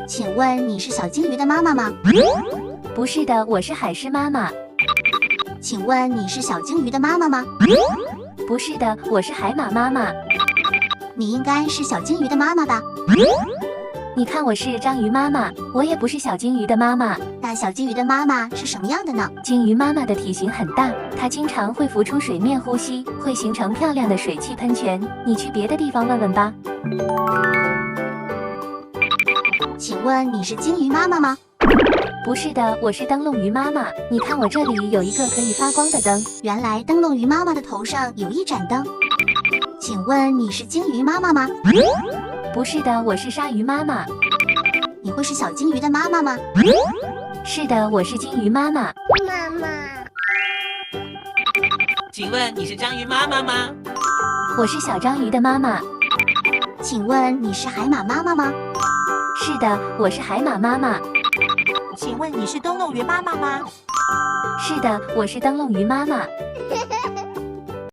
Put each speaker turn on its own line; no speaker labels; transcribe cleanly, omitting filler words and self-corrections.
请问你是小金鱼的妈妈吗？
不是的，我是海狮妈妈。
请问你是小鲸鱼的妈妈吗？
不是的，我是海马妈妈。
你应该是小鲸鱼的妈妈吧？
你看我是章鱼妈妈，我也不是小鲸鱼的妈妈。
那小鲸鱼的妈妈是什么样的呢？
鲸鱼妈妈的体型很大，它经常会浮出水面呼吸，会形成漂亮的水汽喷泉。你去别的地方问问吧。
请问你是鲸鱼妈妈吗？
不是的，我是灯笼鱼妈妈。你看我这里有一个可以发光的灯。
原来灯笼鱼妈妈的头上有一盏灯。请问你是鲸鱼妈妈吗？
不是的，我是鲨鱼妈妈。
你会是小鲸鱼的妈妈吗？
是的，我是鲸鱼妈妈。
妈妈。
请问你是章鱼妈妈吗？
我是小章鱼的妈妈。
请问你是海马妈妈吗？
是的，我是海马妈妈。
请问你是灯笼鱼妈妈吗？
是的，我是灯笼鱼妈妈。